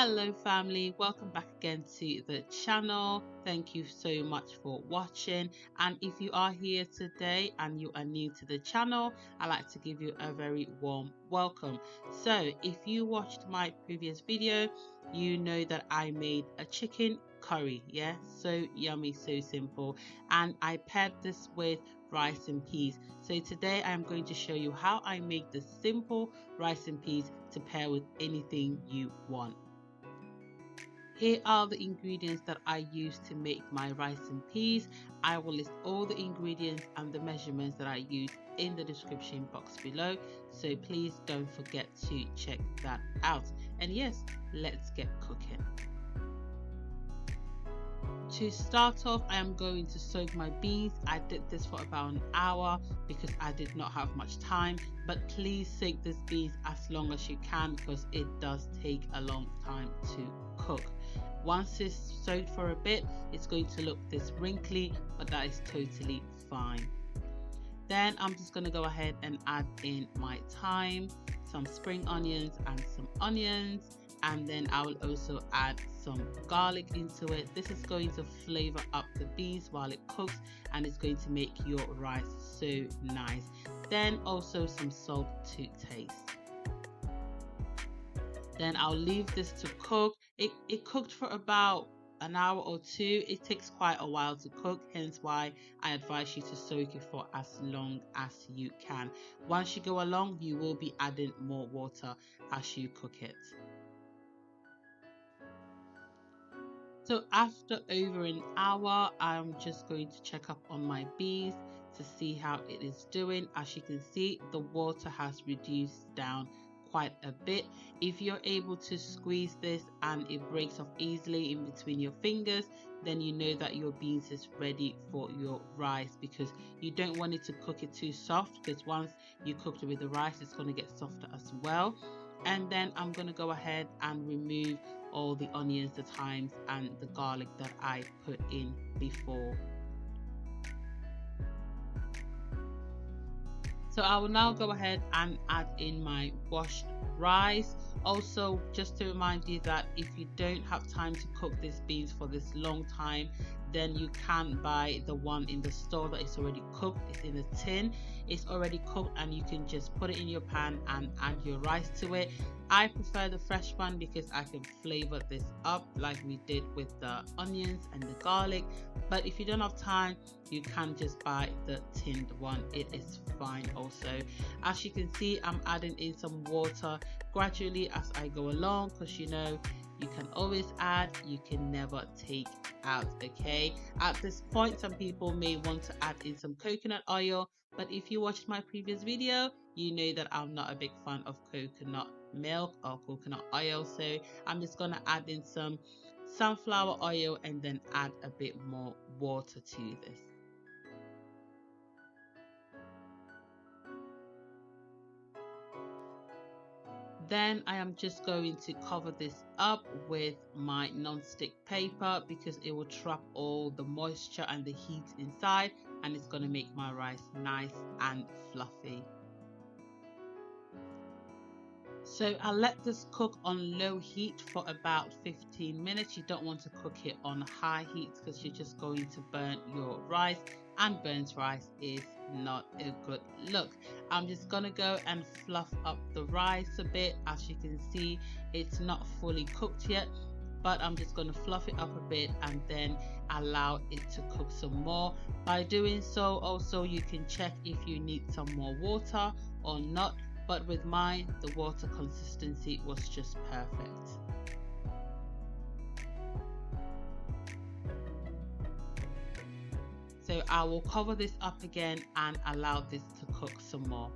Hello family, welcome back again to the channel. Thank you so much for watching, and if you are here today and you are new to the channel, I'd like to give you a very warm welcome. So if you watched my previous video, you know that I made a chicken curry. Yeah, so yummy, so simple, and I paired this with rice and peas. So today I'm going to show you how I make the simple rice and peas to pair with anything you want. Here are the ingredients that I use to make my rice and peas. I will list all the ingredients and the measurements that I use in the description box below, so please don't forget to check that out. And yes, let's get cooking. To start off, I am going to soak my beans. I did this for about an hour because I did not have much time, but please soak these beans as long as you can because it does take a long time to cook. Once it's soaked for a bit, it's going to look this wrinkly, but that is totally fine. Then I'm just going to go ahead and add in my thyme, some spring onions and some onions, and then I will also add some garlic into it. This is going to flavor up the beans while it cooks, and it's going to make your rice so nice. Then also some salt to taste. Then I'll leave this to cook. It cooked for about an hour or two. It takes quite a while to cook, hence why I advise you to soak it for as long as you can. Once you go along, you will be adding more water as you cook it. So after over an hour, I'm just going to check up on my beans to see how it is doing. As you can see, the water has reduced down quite a bit. If you're able to squeeze this and it breaks off easily in between your fingers, then you know that your beans is ready for your rice, because you don't want it to cook it too soft, because once you cook it with the rice, it's going to get softer as well. And then I'm going to go ahead and remove all the onions, the thyme and the garlic that I put in before. So I will now go ahead and add in my washed rice. Also, just to remind you that if you don't have time to cook these beans for this long time, then you can buy the one in the store that is already cooked. It's in a tin, it's already cooked, and you can just put it in your pan and add your rice to it. I prefer the fresh one because I can flavor this up like we did with the onions and the garlic. But if you don't have time, you can just buy the tinned one. It is fine also. As you can see, I'm adding in some water gradually as I go along, because you know you can always add, you can never take out. Okay, at this point some people may want to add in some coconut oil, but if you watched my previous video, you know that I'm not a big fan of coconut milk or coconut oil, so I'm just gonna add in some sunflower oil and then add a bit more water to this. Then I am just going to cover this up with my non-stick paper because it will trap all the moisture and the heat inside, and it's going to make my rice nice and fluffy. So I'll let this cook on low heat for about 15 minutes. You don't want to cook it on high heat because you're just going to burn your rice, and burnt rice is not a good look. I'm just gonna go and fluff up the rice a bit. As you can see, it's not fully cooked yet, but I'm just gonna fluff it up a bit and then allow it to cook some more. By doing so, also you can check if you need some more water or not, but with mine the water consistency was just perfect. So I will cover this up again and allow this to cook some more.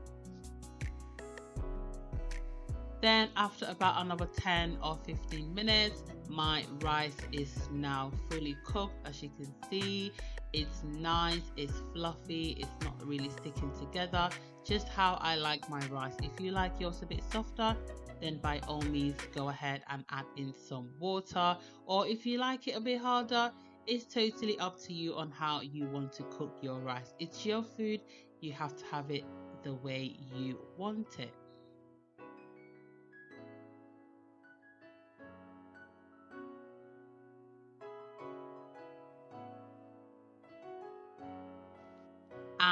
Then after about another 10 or 15 minutes, my rice is now fully cooked. As you can see, it's nice, it's fluffy, it's not really sticking together, just how I like my rice. If you like yours a bit softer, then by all means go ahead and add in some water, or if you like it a bit harder, it's totally up to you on how you want to cook your rice. It's your food, you have to have it the way you want it.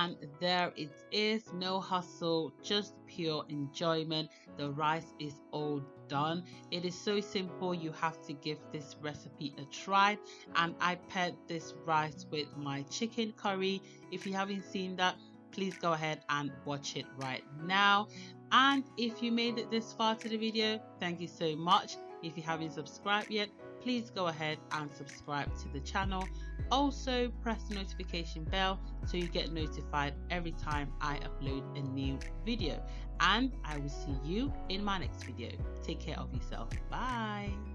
And there it is, no hustle, just pure enjoyment. The rice is all done. It is so simple. You have to give this recipe a try. And I paired this rice with my chicken curry. If you haven't seen that, please go ahead and watch it right now. And if you made it this far to the video, thank you so much. If you haven't subscribed yet, please go ahead and subscribe to the channel. Also press the notification bell so you get notified every time I upload a new video. And I will see you in my next video. Take care of yourself. Bye.